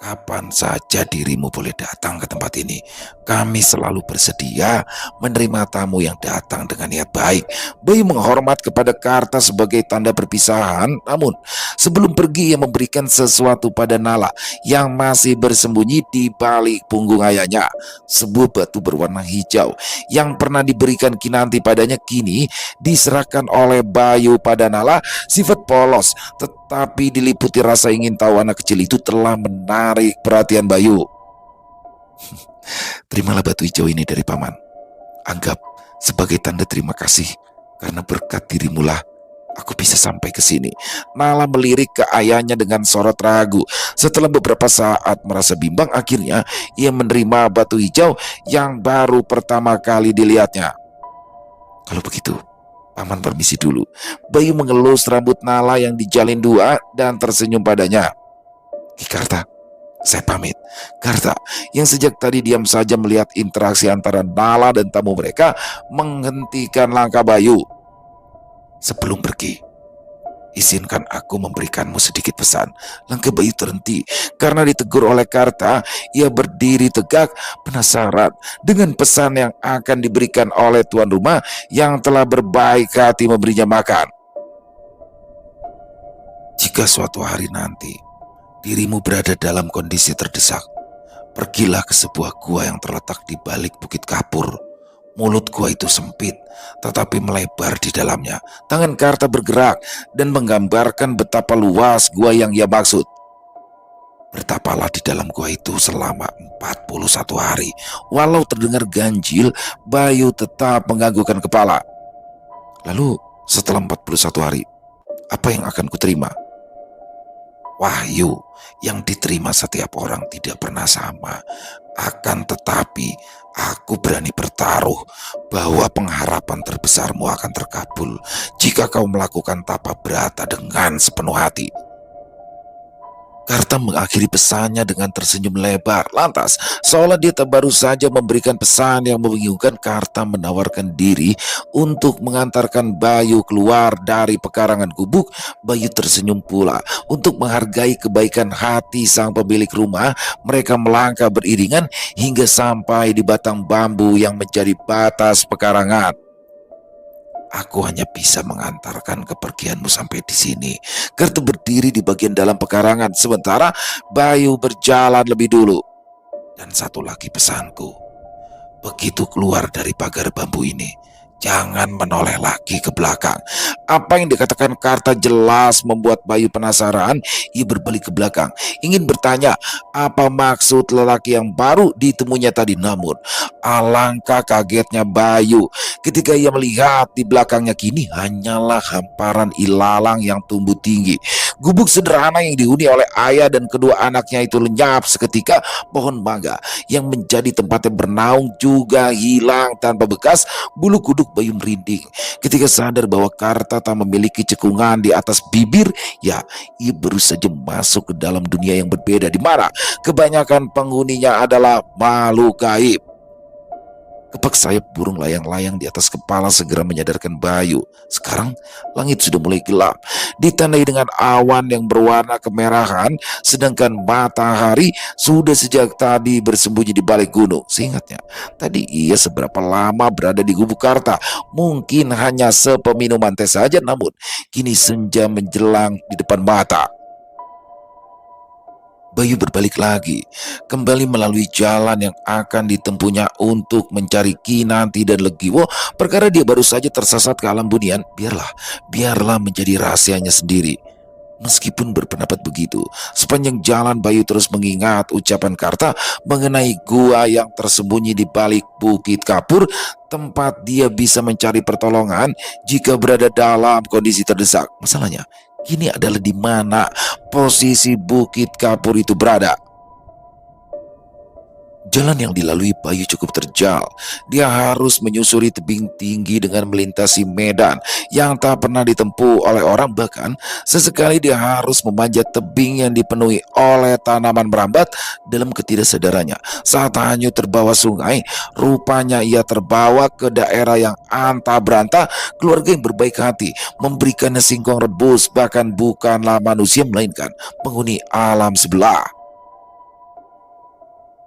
Kapan saja dirimu boleh datang ke tempat ini. Kami selalu bersedia menerima tamu yang datang dengan niat baik. Bayu menghormat kepada Karta sebagai tanda perpisahan. Namun sebelum pergi, ia memberikan sesuatu pada Nala yang masih bersembunyi di balik punggung ayahnya. Sebuah batu berwarna hijau yang pernah diberikan Kinanti padanya kini diserahkan oleh Bayu pada Nala. Sifat polos tetapi diliputi rasa ingin tahu anak kecil itu telah menarik perhatian Bayu. Terimalah batu hijau ini dari paman. Anggap sebagai tanda terima kasih, karena berkat dirimulah aku bisa sampai ke sini. Nala melirik ke ayahnya dengan sorot ragu. Setelah beberapa saat merasa bimbang, akhirnya ia menerima batu hijau yang baru pertama kali dilihatnya. Kalau begitu, paman permisi dulu. Bayu mengelus rambut Nala yang dijalin dua dan tersenyum padanya. Ki Karta, saya pamit. Karta, yang sejak tadi diam saja melihat interaksi antara Nala dan tamu mereka, menghentikan langkah Bayu. Sebelum pergi, izinkan aku memberikanmu sedikit pesan. Langkah Bayu terhenti karena ditegur oleh Karta. Ia berdiri tegak, penasaran dengan pesan yang akan diberikan oleh tuan rumah yang telah berbaik hati memberinya makan. Jika suatu hari nanti dirimu berada dalam kondisi terdesak, pergilah ke sebuah gua yang terletak di balik Bukit Kapur. Mulut gua itu sempit, tetapi melebar di dalamnya. Tangan Karta bergerak dan menggambarkan betapa luas gua yang ia maksud. Bertapalah di dalam gua itu selama 41 hari. Walau terdengar ganjil, Bayu tetap menganggukkan kepala. Lalu setelah 41 hari, apa yang akan kuterima? Wahyu yang diterima setiap orang tidak pernah sama. Akan tetapi, aku berani bertaruh bahwa pengharapan terbesarmu akan terkabul jika kau melakukan tapa brata dengan sepenuh hati. Karta mengakhiri pesannya dengan tersenyum lebar. Lantas, seolah dia baru saja memberikan pesan yang membingungkan, Karta menawarkan diri untuk mengantarkan Bayu keluar dari pekarangan gubuk. Bayu tersenyum pula. Untuk menghargai kebaikan hati sang pemilik rumah, mereka melangkah beriringan hingga sampai di batang bambu yang menjadi batas pekarangan. Aku hanya bisa mengantarkan kepergianmu sampai di sini. Kartu berdiri di bagian dalam pekarangan, sementara Bayu berjalan lebih dulu. Dan satu lagi pesanku, begitu keluar dari pagar bambu ini, jangan menoleh lagi ke belakang. Apa yang dikatakan Karta jelas membuat Bayu penasaran. Ia berbalik ke belakang, ingin bertanya apa maksud lelaki yang baru ditemuinya tadi. Namun, alangkah kagetnya Bayu ketika ia melihat di belakangnya kini hanyalah hamparan ilalang yang tumbuh tinggi. Gubuk sederhana yang dihuni oleh ayah dan kedua anaknya itu lenyap seketika. Pohon mangga yang menjadi tempatnya bernaung juga hilang tanpa bekas. Bulu kuduk Bayu merinding ketika sadar bahwa Karta tak memiliki cekungan di atas bibir. Ya, ia baru saja masuk ke dalam dunia yang berbeda, di mana kebanyakan penghuninya adalah makhluk gaib. Kepak sayap burung layang-layang di atas kepala segera menyadarkan Bayu. Sekarang langit sudah mulai gelap, ditandai dengan awan yang berwarna kemerahan, sedangkan matahari sudah sejak tadi bersembunyi di balik gunung. Seingatnya, tadi ia seberapa lama berada di gubuk Karta? Mungkin hanya sepeminuman teh saja, namun kini senja menjelang di depan mata. Bayu berbalik lagi, kembali melalui jalan yang akan ditempuhnya untuk mencari Kinanti dan Legiwo. Perkara dia baru saja tersesat ke alam bunian, biarlah menjadi rahasianya sendiri. Meskipun berpendapat begitu, sepanjang jalan Bayu terus mengingat ucapan Karta mengenai gua yang tersembunyi di balik Bukit Kapur, tempat dia bisa mencari pertolongan jika berada dalam kondisi terdesak. Masalahnya, kini adalah di mana posisi Bukit Kapur itu berada. Jalan yang dilalui Bayu cukup terjal. Dia harus menyusuri tebing tinggi dengan melintasi medan yang tak pernah ditempuh oleh orang. Bahkan sesekali dia harus memanjat tebing yang dipenuhi oleh tanaman merambat. Dalam ketidaksadarannya, saat hanyut terbawa sungai, rupanya ia terbawa ke daerah yang antah berantah. Keluarga yang berbaik hati memberikannya singkong rebus, bahkan bukanlah manusia melainkan penghuni alam sebelah.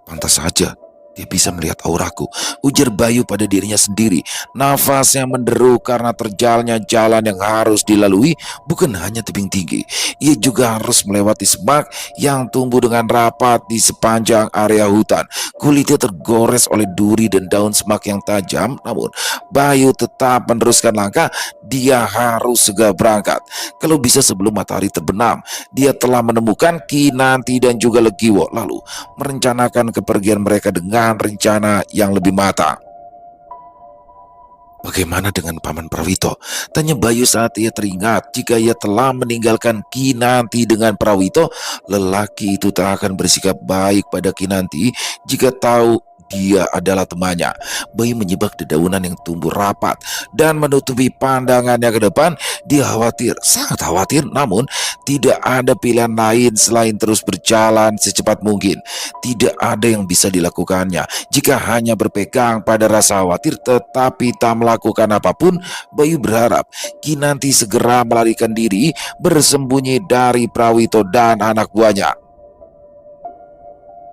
Pantas saja dia bisa melihat auraku, ujar Bayu pada dirinya sendiri. Nafasnya menderu karena terjalnya jalan yang harus dilalui bukan hanya tebing tinggi. Ia juga harus melewati semak yang tumbuh dengan rapat di sepanjang area hutan. Kulitnya tergores oleh duri dan daun semak yang tajam. Namun Bayu tetap meneruskan langkah. Dia harus segera berangkat. Kalau bisa sebelum matahari terbenam. Dia telah menemukan Kinanti dan juga Legiwo, lalu merencanakan kepergian mereka dengan rencana yang lebih matang. Bagaimana dengan Paman Prawito? Tanya Bayu saat ia teringat jika ia telah meninggalkan Kinanti dengan Prawito. Lelaki itu tak akan bersikap baik pada Kinanti jika tahu dia adalah temannya. Bayu menyibak dedaunan yang tumbuh rapat dan menutupi pandangannya ke depan. Dia khawatir, sangat khawatir, namun tidak ada pilihan lain selain terus berjalan secepat mungkin. Tidak ada yang bisa dilakukannya jika hanya berpegang pada rasa khawatir tetapi tak melakukan apapun. Bayu berharap Kinanti segera melarikan diri bersembunyi dari Prawito dan anak buahnya.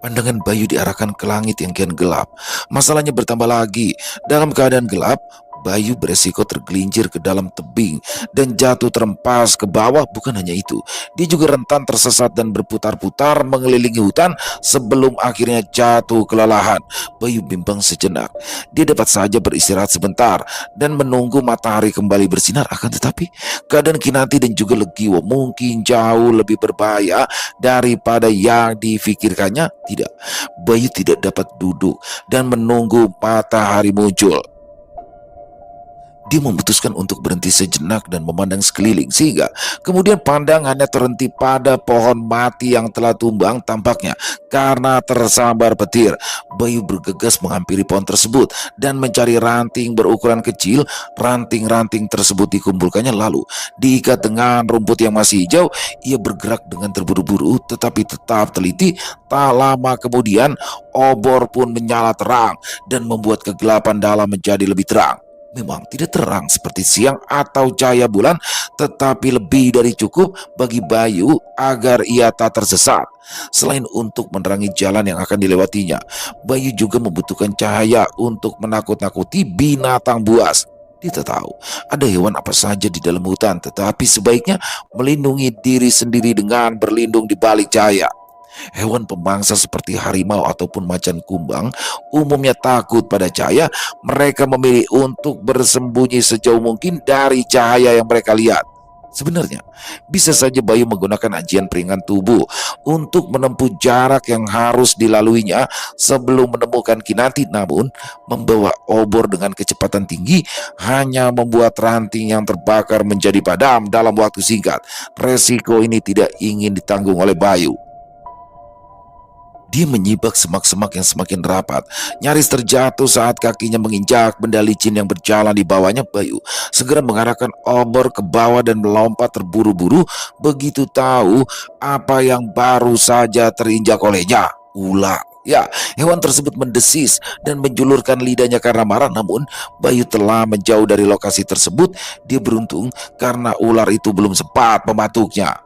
Pandangan Bayu diarahkan ke langit yang kian gelap. Masalahnya bertambah lagi. Dalam keadaan gelap, Bayu beresiko tergelincir ke dalam tebing dan jatuh terempas ke bawah. Bukan hanya itu, dia juga rentan tersesat dan berputar-putar mengelilingi hutan sebelum akhirnya jatuh kelelahan. Bayu bimbang sejenak. Dia dapat saja beristirahat sebentar dan menunggu matahari kembali bersinar. Akan tetapi keadaan Kinanti dan juga Legiwo mungkin jauh lebih berbahaya daripada yang difikirkannya. Tidak, Bayu tidak dapat duduk dan menunggu matahari muncul. Dia memutuskan untuk berhenti sejenak dan memandang sekeliling, sehingga kemudian pandangannya terhenti pada pohon mati yang telah tumbang tampaknya karena tersambar petir. Bayu bergegas menghampiri pohon tersebut dan mencari ranting berukuran kecil. Ranting-ranting tersebut dikumpulkannya lalu diikat dengan rumput yang masih hijau. Ia bergerak dengan terburu-buru tetapi tetap teliti. Tak lama kemudian obor pun menyala terang dan membuat kegelapan dalam menjadi lebih terang. Memang tidak terang seperti siang atau cahaya bulan, tetapi lebih dari cukup bagi Bayu agar ia tak tersesat. Selain untuk menerangi jalan yang akan dilewatinya, Bayu juga membutuhkan cahaya untuk menakut-nakuti binatang buas. Dia tak tahu ada hewan apa saja di dalam hutan, tetapi sebaiknya melindungi diri sendiri dengan berlindung di balik cahaya. Hewan pemangsa seperti harimau ataupun macan kumbang umumnya takut pada cahaya. Mereka memilih untuk bersembunyi sejauh mungkin dari cahaya yang mereka lihat. Sebenarnya, bisa saja Bayu menggunakan ajian peringan tubuh untuk menempuh jarak yang harus dilaluinya sebelum menemukan Kinanti. Namun, membawa obor dengan kecepatan tinggi hanya membuat ranting yang terbakar menjadi padam dalam waktu singkat. Resiko ini tidak ingin ditanggung oleh Bayu. Dia menyibak semak-semak yang semakin rapat, nyaris terjatuh saat kakinya menginjak benda licin yang berjalan di bawahnya. Bayu segera mengarahkan obor ke bawah dan melompat terburu-buru begitu tahu apa yang baru saja terinjak olehnya. Ular. Ya, hewan tersebut mendesis dan menjulurkan lidahnya karena marah. Namun, Bayu telah menjauh dari lokasi tersebut. Dia beruntung karena ular itu belum sempat mematuknya.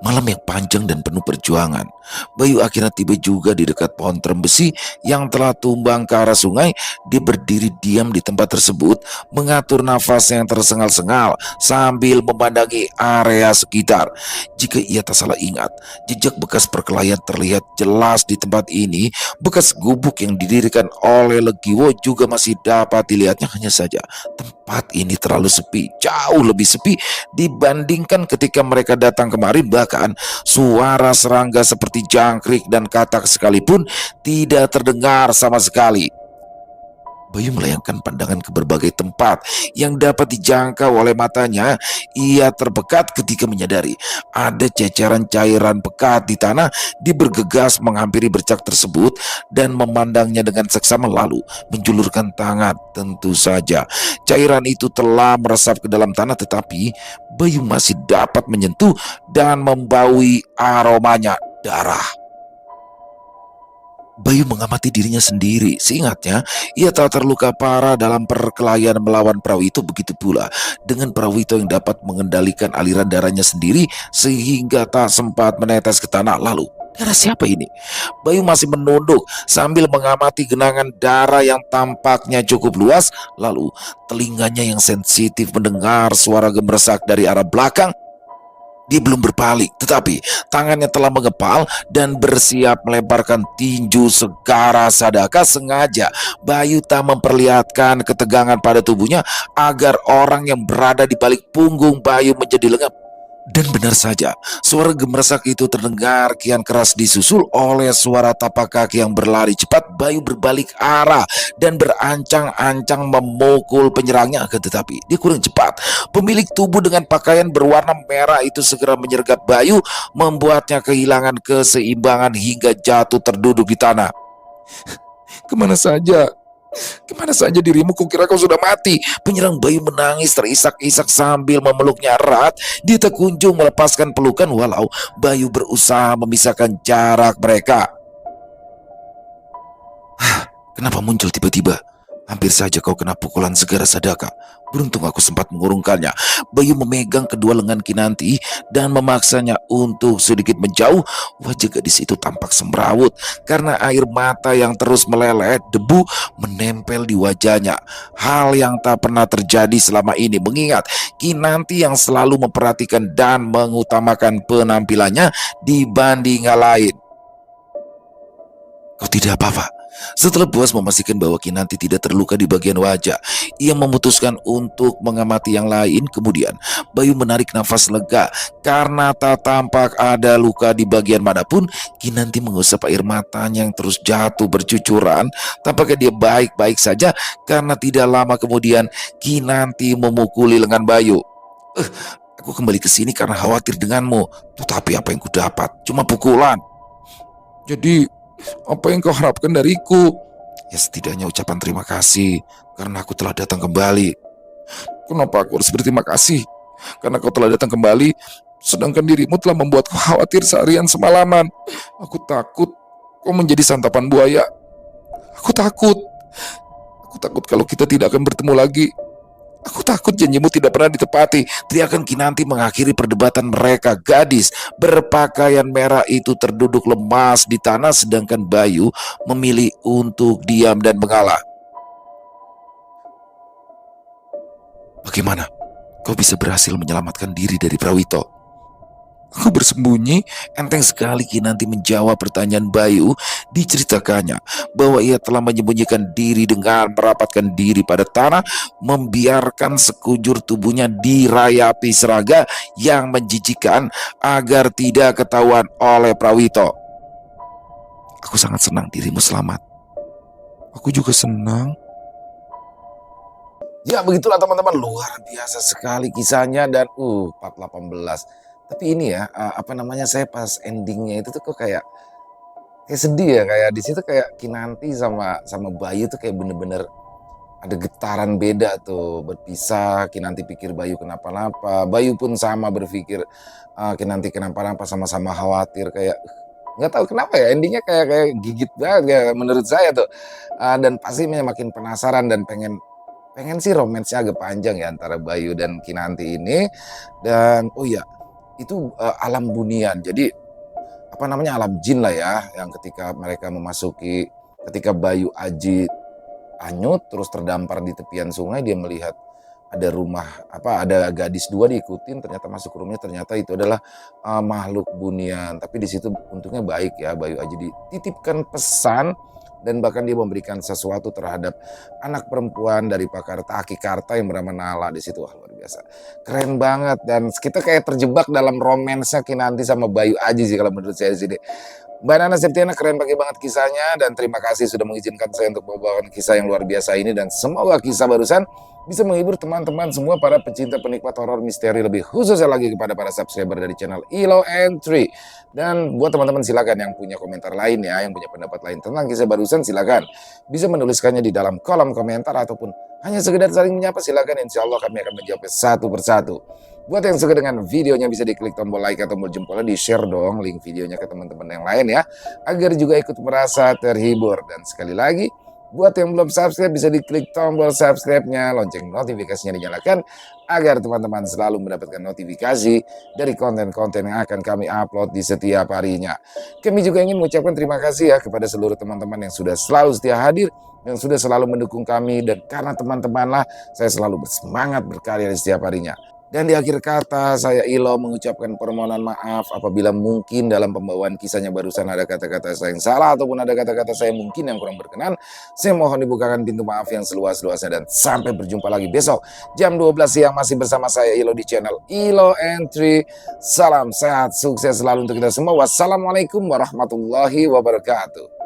Malam yang panjang dan penuh perjuangan, Bayu akhirnya tiba juga di dekat pohon terembesi yang telah tumbang ke arah sungai. Dia berdiri diam di tempat tersebut, mengatur nafasnya yang tersengal-sengal sambil memandangi area sekitar. Jika ia tak salah ingat, jejak bekas perkelahian terlihat jelas di tempat ini. Bekas gubuk yang didirikan oleh Legiwo juga masih dapat dilihatnya. Hanya saja tempat ini terlalu sepi, jauh lebih sepi dibandingkan ketika mereka datang kemari. Bahkan suara serangga seperti jangkrik dan katak sekalipun tidak terdengar sama sekali. Bayu melayangkan pandangan ke berbagai tempat yang dapat dijangkau oleh matanya. Ia terpekat ketika menyadari ada ceceran cairan pekat di tanah. Dia bergegas menghampiri bercak tersebut dan memandangnya dengan seksama lalu menjulurkan tangan. Tentu saja cairan itu telah meresap ke dalam tanah, tetapi Bayu masih dapat menyentuh dan membaui aromanya. Darah. Bayu mengamati dirinya sendiri. Seingatnya, ia tak terluka parah dalam perkelahian melawan perahu itu. Begitu pula dengan perahu itu yang dapat mengendalikan aliran darahnya sendiri sehingga tak sempat menetes ke tanah. Lalu, darah siapa ini? Bayu masih menunduk sambil mengamati genangan darah yang tampaknya cukup luas. Lalu, telinganya yang sensitif mendengar suara gemeresak dari arah belakang. Dia belum berpaling, tetapi tangannya telah mengepal dan bersiap melemparkan tinju Segara Sadaka. Sengaja Bayu tak memperlihatkan ketegangan pada tubuhnya agar orang yang berada di balik punggung Bayu menjadi lengah. Dan benar saja, suara gemeresak itu terdengar kian keras disusul oleh suara tapak kaki yang berlari cepat. Bayu berbalik arah dan berancang-ancang memukul penyerangnya. Tetapi dia kurang cepat. Pemilik tubuh dengan pakaian berwarna merah itu segera menyergap Bayu, membuatnya kehilangan keseimbangan hingga jatuh terduduk di tanah. Kemana saja? Kemana saja dirimu? Kukira kau sudah mati. Penyerang Bayu menangis terisak-isak sambil memeluknya erat. Dia tak kunjung melepaskan pelukan walau Bayu berusaha memisahkan jarak mereka. Kenapa muncul tiba-tiba? Hampir saja kau kena pukulan Segara Sadaka. Beruntung aku sempat mengurungkannya. Bayu memegang kedua lengan Kinanti dan memaksanya untuk sedikit menjauh. Wajah gadis itu tampak semrawut karena air mata yang terus meleleh. Debu menempel di wajahnya. Hal yang tak pernah terjadi selama ini, mengingat Kinanti yang selalu memperhatikan dan mengutamakan penampilannya dibanding hal lain. Kau tidak apa-apa? Setelah puas memastikan bahwa Kinanti tidak terluka di bagian wajah, ia memutuskan untuk mengamati yang lain. Kemudian, Bayu menarik nafas lega karena tak tampak ada luka di bagian manapun. Kinanti mengusap air matanya yang terus jatuh bercucuran. Tampaknya dia baik-baik saja karena tidak lama kemudian Kinanti memukuli lengan Bayu. "Eh, aku kembali ke sini karena khawatir denganmu. Tetapi apa yang kudapat? Cuma pukulan." "Jadi, apa yang kau harapkan dariku?" "Ya setidaknya ucapan terima kasih karena aku telah datang kembali." "Kenapa aku harus berterima kasih? Karena kau telah datang kembali, sedangkan dirimu telah membuatku khawatir seharian semalaman. Aku takut kau menjadi santapan buaya. Aku takut. Aku takut kalau kita tidak akan bertemu lagi. Aku takut janjimu tidak pernah ditepati." Teriakan Kinanti mengakhiri perdebatan mereka. Gadis berpakaian merah itu terduduk lemas di tanah sedangkan Bayu memilih untuk diam dan mengalah. "Bagaimana kau bisa berhasil menyelamatkan diri dari Prawito?" "Aku bersembunyi." Enteng sekali Kinanti menjawab pertanyaan Bayu. Diceritakannya bahwa ia telah menyembunyikan diri dengan merapatkan diri pada tanah, membiarkan sekujur tubuhnya dirayapi seraga yang menjijikan agar tidak ketahuan oleh Prawito. "Aku sangat senang dirimu selamat." "Aku juga senang." Ya begitulah teman-teman, luar biasa sekali kisahnya dan part 18. Tapi ini ya, apa namanya, saya pas endingnya itu tuh kok kayak sedih ya, kayak di situ kayak Kinanti sama sama Bayu tuh kayak bener-bener ada getaran beda tuh, berpisah. Kinanti pikir Bayu kenapa-napa, Bayu pun sama berpikir, Kinanti kenapa-napa, sama-sama khawatir kayak nggak tahu kenapa ya endingnya kayak kayak gigit banget ya menurut saya tuh, dan pastinya makin penasaran dan pengen pengen sih romansnya agak panjang ya antara Bayu dan Kinanti ini. Dan oh iya, itu, alam bunian. Jadi, apa namanya, alam jin lah ya, yang ketika mereka memasuki ketika Bayu Aji hanyut terus terdampar di tepian sungai, dia melihat ada rumah, apa, ada gadis dua diikutin, ternyata masuk ke rumahnya, ternyata itu adalah, makhluk bunian. Tapi di situ untungnya baik ya, Bayu Aji dititipkan pesan dan bahkan dia memberikan sesuatu terhadap anak perempuan dari pakar Takikarta yang bernama Nala di situ. Wah, luar biasa. Keren banget dan kita kayak terjebak dalam romansnya Kinanti sama Bayu Aji sih kalau menurut saya di sini. Mbak Nana Septiana keren banget kisahnya dan terima kasih sudah mengizinkan saya untuk membawakan kisah yang luar biasa ini dan semoga kisah barusan bisa menghibur teman-teman semua para pecinta penikmat horor misteri, lebih khususnya lagi kepada para subscriber dari channel Ilo Entry. Dan buat teman-teman silakan yang punya komentar lain ya, yang punya pendapat lain tentang kisah barusan silakan bisa menuliskannya di dalam kolom komentar ataupun hanya sekedar saling menyapa silakan, insya Allah kami akan menjawab satu persatu. Buat yang suka dengan videonya bisa diklik tombol like atau tombol jempolnya, di share dong link videonya ke teman-teman yang lain ya, agar juga ikut merasa terhibur. Dan sekali lagi, buat yang belum subscribe bisa diklik tombol subscribe-nya, lonceng notifikasinya dinyalakan, agar teman-teman selalu mendapatkan notifikasi dari konten-konten yang akan kami upload di setiap harinya. Kami juga ingin mengucapkan terima kasih ya kepada seluruh teman-teman yang sudah selalu setia hadir, yang sudah selalu mendukung kami, dan karena teman-temanlah saya selalu bersemangat berkarya di setiap harinya. Dan di akhir kata, saya Ilo mengucapkan permohonan maaf apabila mungkin dalam pembawaan kisahnya barusan ada kata-kata saya yang salah ataupun ada kata-kata saya mungkin yang kurang berkenan. Saya mohon dibukakan pintu maaf yang seluas-luasnya dan sampai berjumpa lagi besok jam 12 siang masih bersama saya Ilo di channel Ilo Entry. Salam sehat, sukses selalu untuk kita semua. Wassalamualaikum warahmatullahi wabarakatuh.